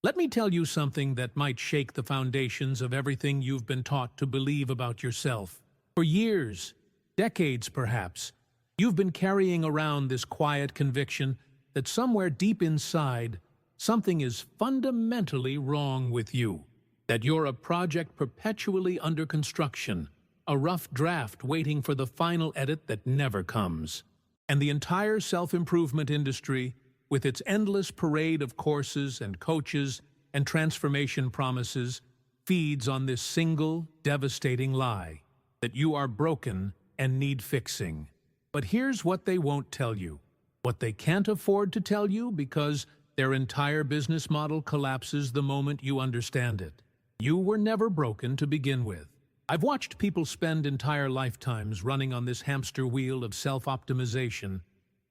Let me tell you something that might shake the foundations of everything you've been taught to believe about yourself. For years, decades perhaps, you've been carrying around this quiet conviction that somewhere deep inside, something is fundamentally wrong with you. That you're a project perpetually under construction, a rough draft waiting for the final edit that never comes. And the entire self-improvement industry, with its endless parade of courses and coaches and transformation promises, feeds on this single, devastating lie, that you are broken and need fixing. But here's what they won't tell you, what they can't afford to tell you because their entire business model collapses the moment you understand it. You were never broken to begin with. I've watched people spend entire lifetimes running on this hamster wheel of self-optimization,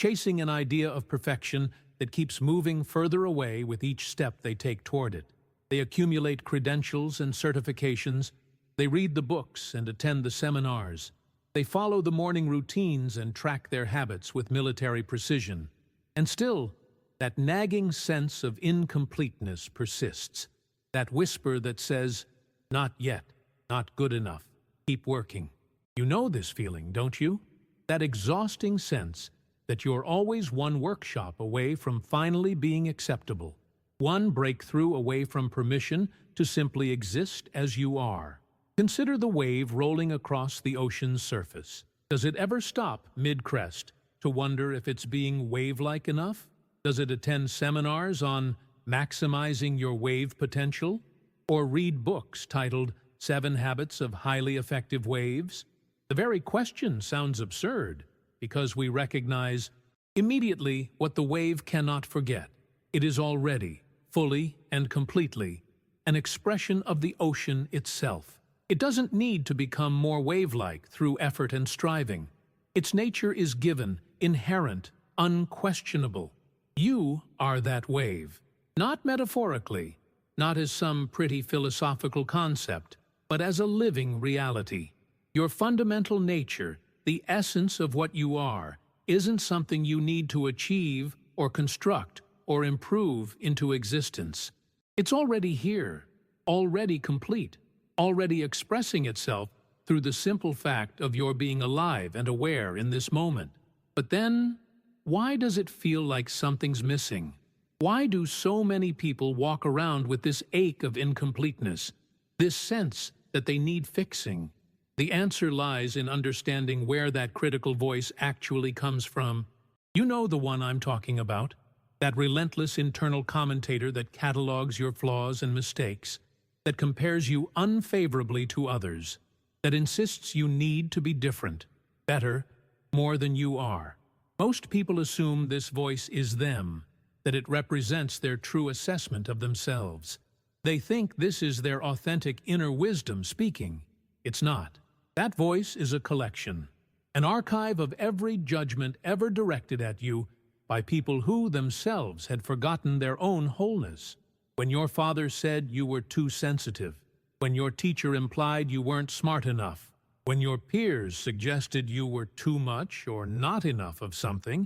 chasing an idea of perfection that keeps moving further away with each step they take toward it. They accumulate credentials and certifications. They read the books and attend the seminars. They follow the morning routines and track their habits with military precision. And still, that nagging sense of incompleteness persists. That whisper that says, "Not yet, not good enough, keep working." You know this feeling, don't you? That exhausting sense that you're always one workshop away from finally being acceptable, one breakthrough away from permission to simply exist as you are. Consider the wave rolling across the ocean's surface. Does it ever stop mid-crest to wonder if it's being wave-like enough? Does it attend seminars on maximizing your wave potential? Or read books titled 7 Habits of Highly Effective Waves? The very question sounds absurd, because we recognize immediately what the wave cannot forget. It is already, fully and completely, an expression of the ocean itself. It doesn't need to become more wave-like through effort and striving. Its nature is given, inherent, unquestionable. You are that wave. Not metaphorically, not as some pretty philosophical concept, but as a living reality. Your fundamental nature, the essence of what you are, isn't something you need to achieve or construct or improve into existence. It's already here, already complete, already expressing itself through the simple fact of your being alive and aware in this moment. But then, why does it feel like something's missing? Why do so many people walk around with this ache of incompleteness, this sense that they need fixing? The answer lies in understanding where that critical voice actually comes from. You know the one I'm talking about, that relentless internal commentator that catalogs your flaws and mistakes, that compares you unfavorably to others, that insists you need to be different, better, more than you are. Most people assume this voice is them, that it represents their true assessment of themselves. They think this is their authentic inner wisdom speaking. It's not. That voice is a collection, an archive of every judgment ever directed at you by people who themselves had forgotten their own wholeness. When your father said you were too sensitive, when your teacher implied you weren't smart enough, when your peers suggested you were too much or not enough of something,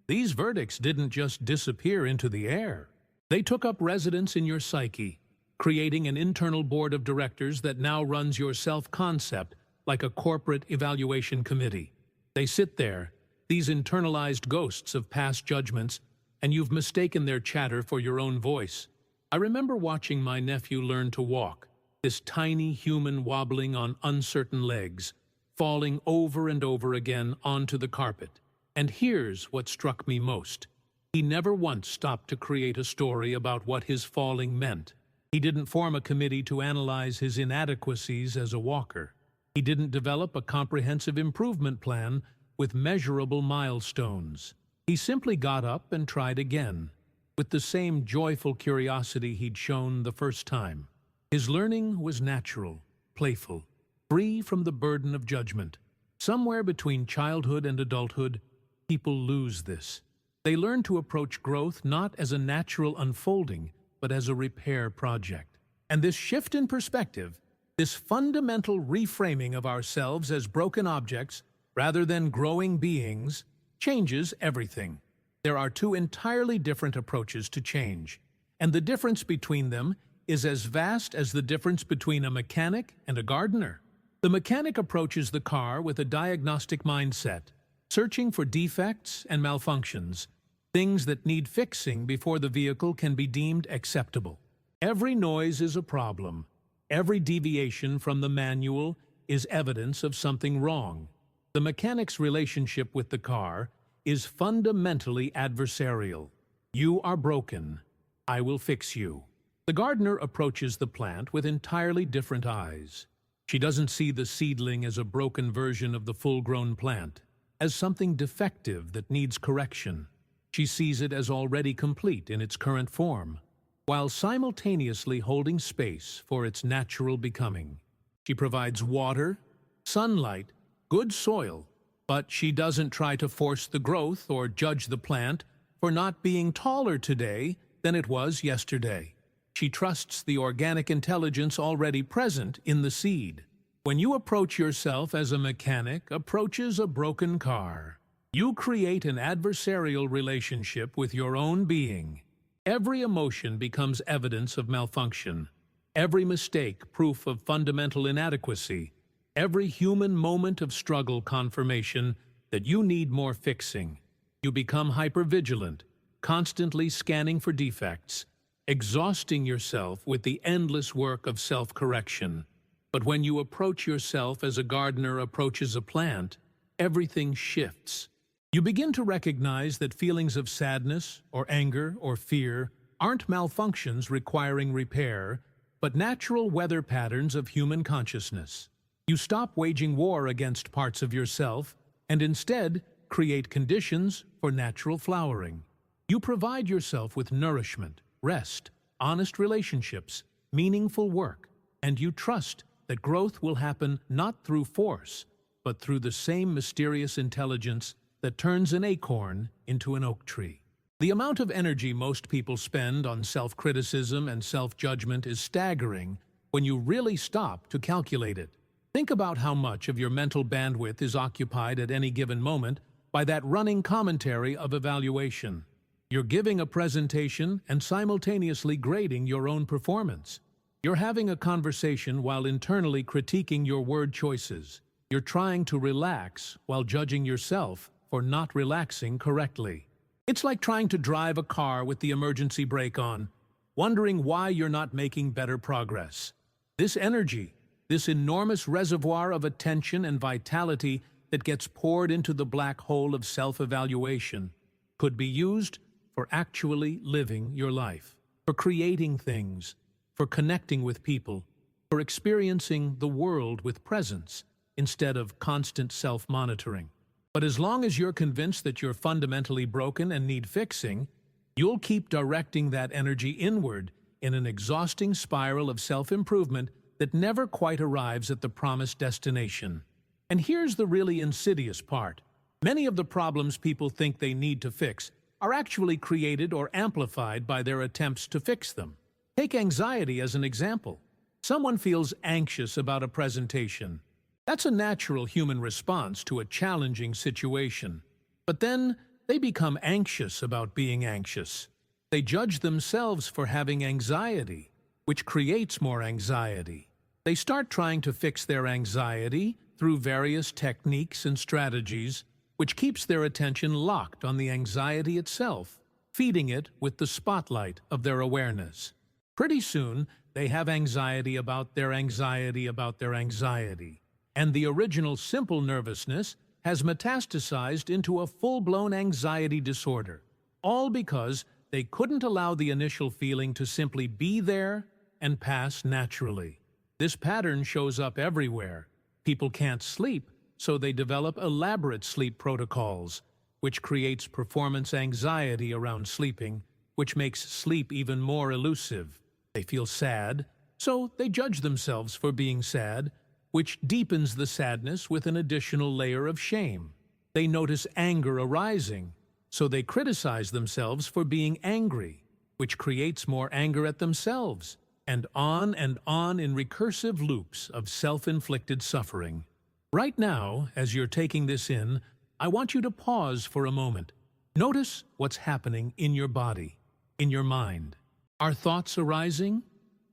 these verdicts didn't just disappear into the air. They took up residence in your psyche, creating an internal board of directors that now runs your self-concept like a corporate evaluation committee. They sit there, these internalized ghosts of past judgments, and you've mistaken their chatter for your own voice. I remember watching my nephew learn to walk, this tiny human wobbling on uncertain legs, falling over and over again onto the carpet. And here's what struck me most. He never once stopped to create a story about what his falling meant. He didn't form a committee to analyze his inadequacies as a walker. He didn't develop a comprehensive improvement plan with measurable milestones. He simply got up and tried again, with the same joyful curiosity he'd shown the first time. His learning was natural, playful, free from the burden of judgment. Somewhere between childhood and adulthood, people lose this. They learn to approach growth not as a natural unfolding, but as a repair project. And this shift in perspective, this fundamental reframing of ourselves as broken objects rather than growing beings, changes everything. There are two entirely different approaches to change, and the difference between them is as vast as the difference between a mechanic and a gardener. The mechanic approaches the car with a diagnostic mindset, searching for defects and malfunctions, things that need fixing before the vehicle can be deemed acceptable. Every noise is a problem. Every deviation from the manual is evidence of something wrong. The mechanic's relationship with the car is fundamentally adversarial. You are broken. I will fix you. The gardener approaches the plant with entirely different eyes. She doesn't see the seedling as a broken version of the full-grown plant, as something defective that needs correction. She sees it as already complete in its current form, while simultaneously holding space for its natural becoming. She provides water, sunlight, good soil, but she doesn't try to force the growth or judge the plant for not being taller today than it was yesterday. She trusts the organic intelligence already present in the seed. When you approach yourself as a mechanic approaches a broken car, you create an adversarial relationship with your own being. Every emotion becomes evidence of malfunction. Every mistake, proof of fundamental inadequacy. Every human moment of struggle, confirmation that you need more fixing. You become hypervigilant, constantly scanning for defects, exhausting yourself with the endless work of self-correction. But when you approach yourself as a gardener approaches a plant, everything shifts. You begin to recognize that feelings of sadness or anger or fear aren't malfunctions requiring repair, but natural weather patterns of human consciousness. You stop waging war against parts of yourself and instead create conditions for natural flowering. You provide yourself with nourishment, rest, honest relationships, meaningful work, and you trust that growth will happen not through force, but through the same mysterious intelligence that turns an acorn into an oak tree. The amount of energy most people spend on self-criticism and self-judgment is staggering when you really stop to calculate it. Think about how much of your mental bandwidth is occupied at any given moment by that running commentary of evaluation. You're giving a presentation and simultaneously grading your own performance. You're having a conversation while internally critiquing your word choices. You're trying to relax while judging yourself for not relaxing correctly. It's like trying to drive a car with the emergency brake on, wondering why you're not making better progress. This energy, this enormous reservoir of attention and vitality that gets poured into the black hole of self-evaluation, could be used for actually living your life, for creating things, for connecting with people, for experiencing the world with presence instead of constant self-monitoring. But as long as you're convinced that you're fundamentally broken and need fixing, you'll keep directing that energy inward in an exhausting spiral of self-improvement that never quite arrives at the promised destination. And here's the really insidious part. Many of the problems people think they need to fix are actually created or amplified by their attempts to fix them. Take anxiety as an example. Someone feels anxious about a presentation. That's a natural human response to a challenging situation. But then they become anxious about being anxious. They judge themselves for having anxiety, which creates more anxiety. They start trying to fix their anxiety through various techniques and strategies, which keeps their attention locked on the anxiety itself, feeding it with the spotlight of their awareness. Pretty soon, they have anxiety about their anxiety about their anxiety. And the original simple nervousness has metastasized into a full-blown anxiety disorder, all because they couldn't allow the initial feeling to simply be there and pass naturally. This pattern shows up everywhere. People can't sleep, so they develop elaborate sleep protocols, which creates performance anxiety around sleeping, which makes sleep even more elusive. They feel sad, so they judge themselves for being sad, which deepens the sadness with an additional layer of shame. They notice anger arising, so they criticize themselves for being angry, which creates more anger at themselves, and on in recursive loops of self-inflicted suffering. Right now, as you're taking this in, I want you to pause for a moment. Notice what's happening in your body, in your mind. Are thoughts arising?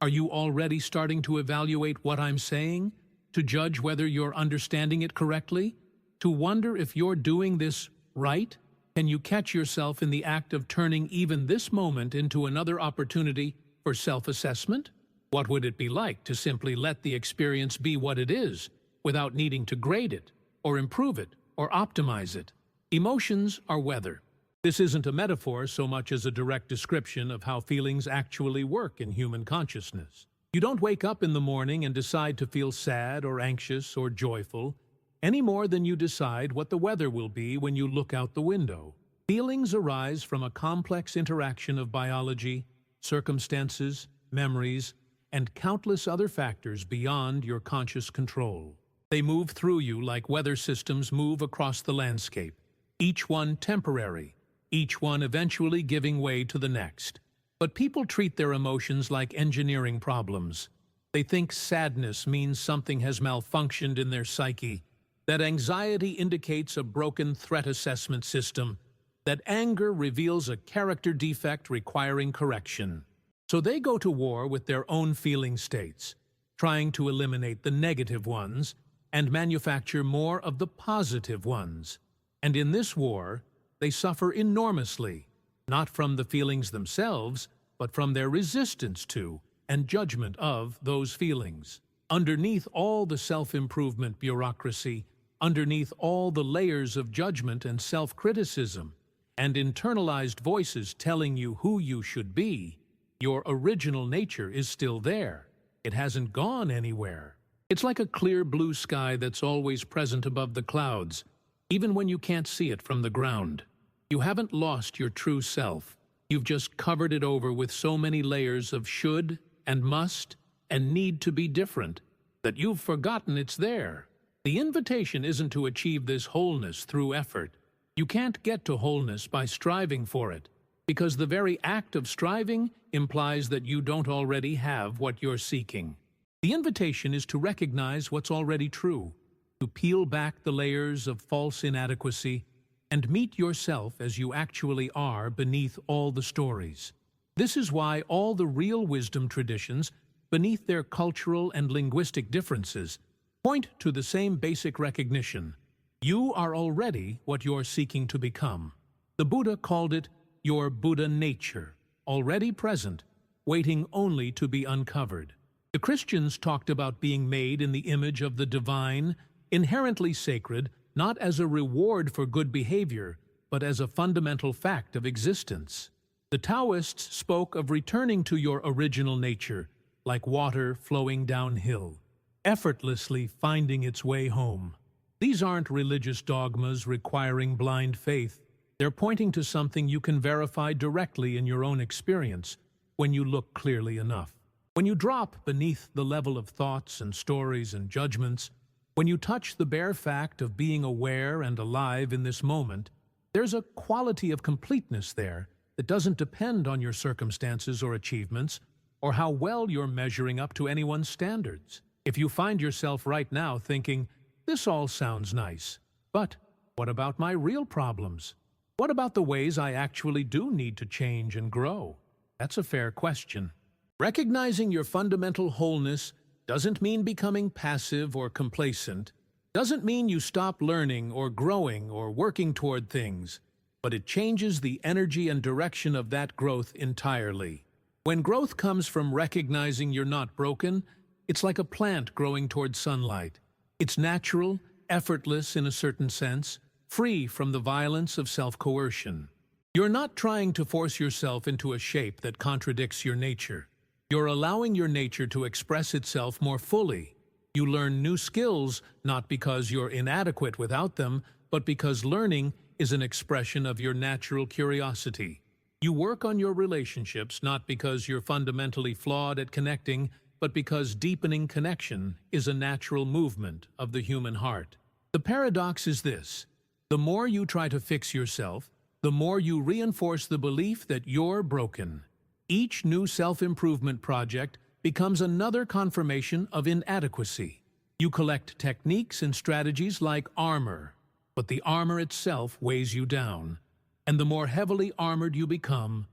Are you already starting to evaluate what I'm saying? To judge whether you're understanding it correctly? To wonder if you're doing this right? Can you catch yourself in the act of turning even this moment into another opportunity for self-assessment? What would it be like to simply let the experience be what it is, without needing to grade it, or improve it, or optimize it? Emotions are weather. This isn't a metaphor so much as a direct description of how feelings actually work in human consciousness. You don't wake up in the morning and decide to feel sad or anxious or joyful, any more than you decide what the weather will be when you look out the window. Feelings arise from a complex interaction of biology, circumstances, memories, and countless other factors beyond your conscious control. They move through you like weather systems move across the landscape, each one temporary, each one eventually giving way to the next. But people treat their emotions like engineering problems. They think sadness means something has malfunctioned in their psyche, that anxiety indicates a broken threat assessment system, that anger reveals a character defect requiring correction. So they go to war with their own feeling states, trying to eliminate the negative ones and manufacture more of the positive ones. And in this war, they suffer enormously, not from the feelings themselves, but from their resistance to and judgment of those feelings. Underneath all the self-improvement bureaucracy, underneath all the layers of judgment and self-criticism, and internalized voices telling you who you should be, your original nature is still there. It hasn't gone anywhere. It's like a clear blue sky that's always present above the clouds, even when you can't see it from the ground. You haven't lost your true self. You've just covered it over with so many layers of should and must and need to be different that you've forgotten it's there. The invitation isn't to achieve this wholeness through effort. You can't get to wholeness by striving for it, because the very act of striving implies that you don't already have what you're seeking. The invitation is to recognize what's already true, to peel back the layers of false inadequacy, and meet yourself as you actually are beneath all the stories. This is why all the real wisdom traditions, beneath their cultural and linguistic differences, point to the same basic recognition. You are already what you're seeking to become. The Buddha called it your Buddha nature, already present, waiting only to be uncovered. The Christians talked about being made in the image of the divine, inherently sacred, not as a reward for good behavior, but as a fundamental fact of existence. The Taoists spoke of returning to your original nature, like water flowing downhill, effortlessly finding its way home. These aren't religious dogmas requiring blind faith. They're pointing to something you can verify directly in your own experience when you look clearly enough. When you drop beneath the level of thoughts and stories and judgments, when you touch the bare fact of being aware and alive in this moment, there's a quality of completeness there that doesn't depend on your circumstances or achievements, or how well you're measuring up to anyone's standards. If you find yourself right now thinking, this all sounds nice, but what about my real problems? What about the ways I actually do need to change and grow? That's a fair question. Recognizing your fundamental wholeness doesn't mean becoming passive or complacent, doesn't mean you stop learning or growing or working toward things, but it changes the energy and direction of that growth entirely. When growth comes from recognizing you're not broken, it's like a plant growing toward sunlight. It's natural, effortless in a certain sense, free from the violence of self-coercion. You're not trying to force yourself into a shape that contradicts your nature. You're allowing your nature to express itself more fully. You learn new skills not because you're inadequate without them, but because learning is an expression of your natural curiosity. You work on your relationships not because you're fundamentally flawed at connecting, but because deepening connection is a natural movement of the human heart. The paradox is this: the more you try to fix yourself, the more you reinforce the belief that you're broken. Each new self-improvement project becomes another confirmation of inadequacy. You collect techniques and strategies like armor, but the armor itself weighs you down. And the more heavily armored you become,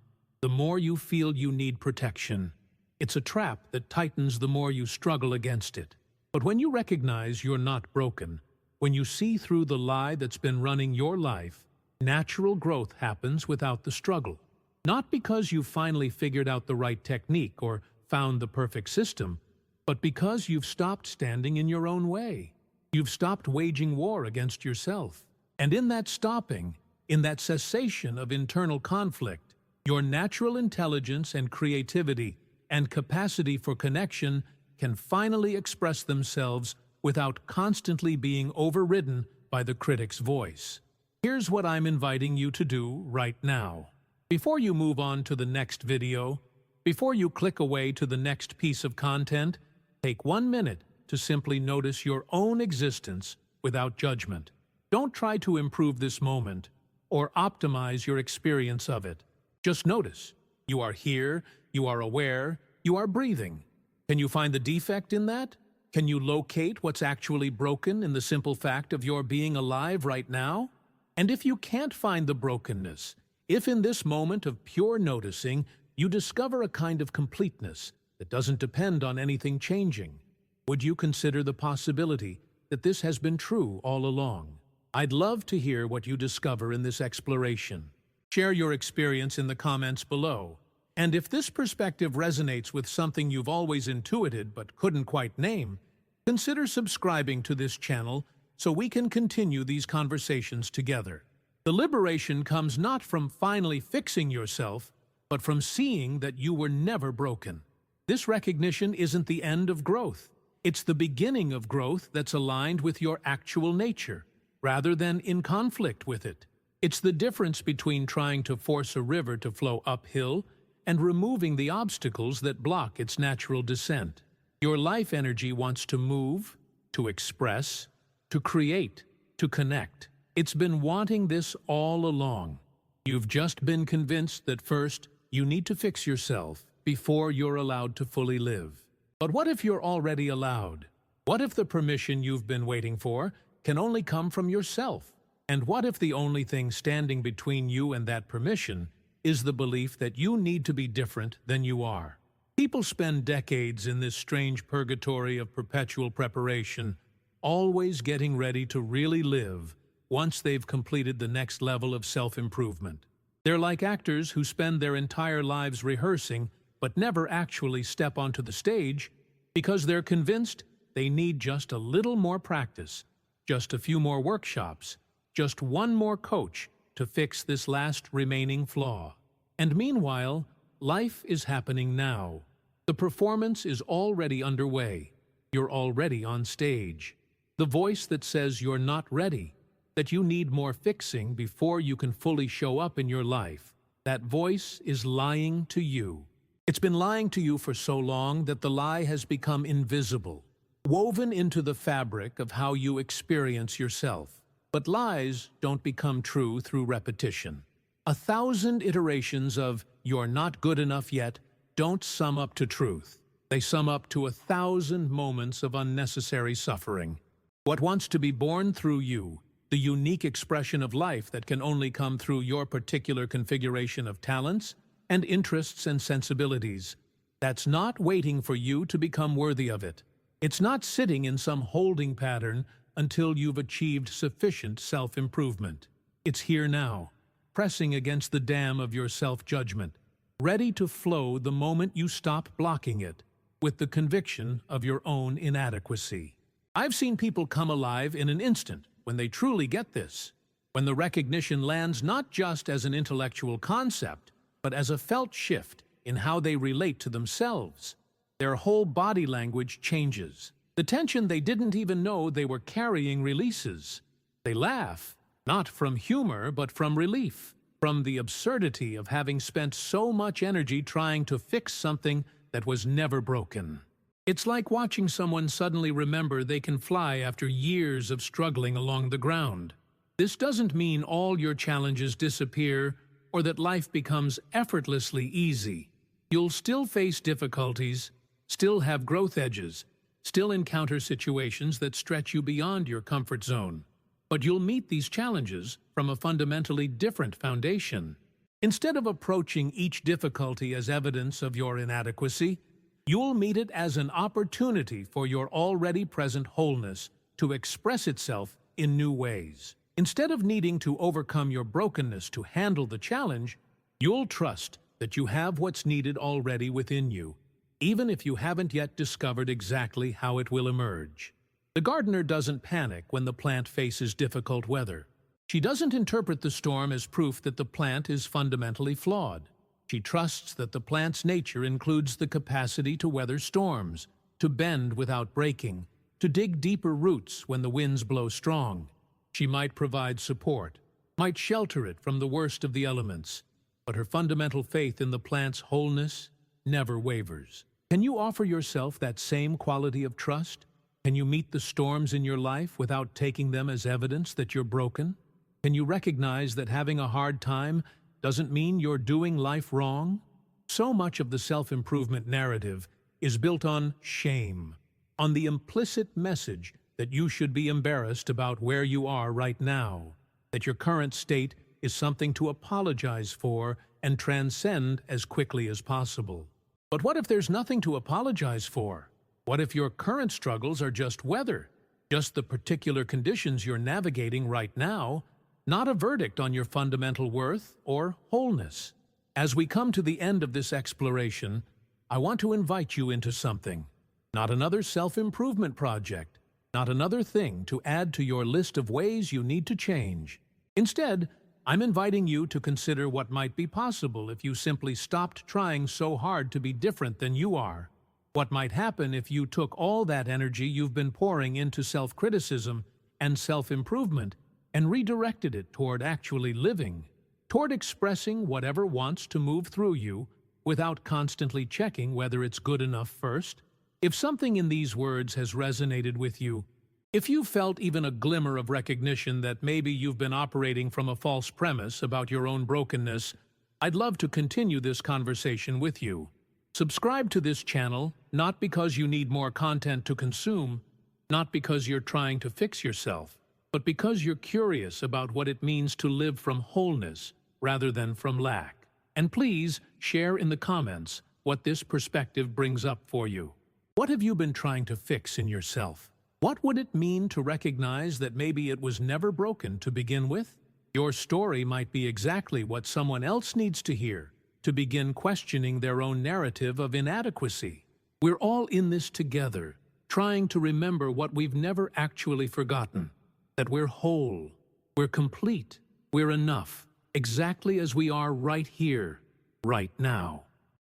the more you feel you need protection. It's a trap that tightens the more you struggle against it. But when you recognize you're not broken, when you see through the lie that's been running your life, natural growth happens without the struggle. Not because you've finally figured out the right technique or found the perfect system, but because you've stopped standing in your own way. You've stopped waging war against yourself. And in that stopping, in that cessation of internal conflict, your natural intelligence and creativity and capacity for connection can finally express themselves without constantly being overridden by the critic's voice. Here's what I'm inviting you to do right now. Before you move on to the next video, before you click away to the next piece of content, take 1 minute to simply notice your own existence without judgment. Don't try to improve this moment or optimize your experience of it. Just notice. You are here, you are aware, you are breathing. Can you find the defect in that? Can you locate what's actually broken in the simple fact of your being alive right now? And if you can't find the brokenness, if in this moment of pure noticing you discover a kind of completeness that doesn't depend on anything changing, would you consider the possibility that this has been true all along? I'd love to hear what you discover in this exploration. Share your experience in the comments below. And if this perspective resonates with something you've always intuited but couldn't quite name, consider subscribing to this channel so we can continue these conversations together. The liberation comes not from finally fixing yourself, but from seeing that you were never broken. This recognition isn't the end of growth. It's the beginning of growth that's aligned with your actual nature, rather than in conflict with it. It's the difference between trying to force a river to flow uphill and removing the obstacles that block its natural descent. Your life energy wants to move, to express, to create, to connect. It's been wanting this all along. You've just been convinced that first, you need to fix yourself before you're allowed to fully live. But what if you're already allowed? What if the permission you've been waiting for can only come from yourself? And what if the only thing standing between you and that permission is the belief that you need to be different than you are? People spend decades in this strange purgatory of perpetual preparation, always getting ready to really live once they've completed the next level of self-improvement. They're like actors who spend their entire lives rehearsing but never actually step onto the stage because they're convinced they need just a little more practice, just a few more workshops, just one more coach to fix this last remaining flaw. And meanwhile, life is happening now. The performance is already underway. You're already on stage. The voice that says you're not ready, that you need more fixing before you can fully show up in your life, that voice is lying to you. It's been lying to you for so long that the lie has become invisible, woven into the fabric of how you experience yourself. But lies don't become true through repetition. 1,000 iterations of "you're not good enough yet" don't sum up to truth. They sum up to 1,000 moments of unnecessary suffering. What wants to be born through you, the unique expression of life that can only come through your particular configuration of talents and interests and sensibilities, that's not waiting for you to become worthy of it. It's not sitting in some holding pattern until you've achieved sufficient self-improvement. It's here now, pressing against the dam of your self-judgment, ready to flow the moment you stop blocking it, with the conviction of your own inadequacy. I've seen people come alive in an instant when they truly get this, when the recognition lands not just as an intellectual concept, but as a felt shift in how they relate to themselves. Their whole body language changes. The tension they didn't even know they were carrying releases. They laugh, not from humor, but from relief, from the absurdity of having spent so much energy trying to fix something that was never broken. It's like watching someone suddenly remember they can fly after years of struggling along the ground. This doesn't mean all your challenges disappear or that life becomes effortlessly easy. You'll still face difficulties, still have growth edges, still encounter situations that stretch you beyond your comfort zone. But you'll meet these challenges from a fundamentally different foundation. Instead of approaching each difficulty as evidence of your inadequacy, you'll meet it as an opportunity for your already present wholeness to express itself in new ways. Instead of needing to overcome your brokenness to handle the challenge, you'll trust that you have what's needed already within you, even if you haven't yet discovered exactly how it will emerge. The gardener doesn't panic when the plant faces difficult weather. She doesn't interpret the storm as proof that the plant is fundamentally flawed. She trusts that the plant's nature includes the capacity to weather storms, to bend without breaking, to dig deeper roots when the winds blow strong. She might provide support, might shelter it from the worst of the elements, but her fundamental faith in the plant's wholeness never wavers. Can you offer yourself that same quality of trust? Can you meet the storms in your life without taking them as evidence that you're broken? Can you recognize that having a hard time doesn't mean you're doing life wrong? So much of the self-improvement narrative is built on shame, on the implicit message that you should be embarrassed about where you are right now, that your current state is something to apologize for and transcend as quickly as possible. But what if there's nothing to apologize for? What if your current struggles are just weather, just the particular conditions you're navigating right now, not a verdict on your fundamental worth or wholeness? As we come to the end of this exploration, I want to invite you into something. Not another self-improvement project, not another thing to add to your list of ways you need to change. Instead, I'm inviting you to consider what might be possible if you simply stopped trying so hard to be different than you are. What might happen if you took all that energy you've been pouring into self-criticism and self-improvement and redirected it toward actually living, toward expressing whatever wants to move through you without constantly checking whether it's good enough first? If something in these words has resonated with you, if you felt even a glimmer of recognition that maybe you've been operating from a false premise about your own brokenness, I'd love to continue this conversation with you. Subscribe to this channel, not because you need more content to consume, not because you're trying to fix yourself, but because you're curious about what it means to live from wholeness rather than from lack. And please share in the comments what this perspective brings up for you. What have you been trying to fix in yourself? What would it mean to recognize that maybe it was never broken to begin with? Your story might be exactly what someone else needs to hear to begin questioning their own narrative of inadequacy. We're all in this together, trying to remember what we've never actually forgotten, that we're whole, we're complete, we're enough, exactly as we are right here, right now.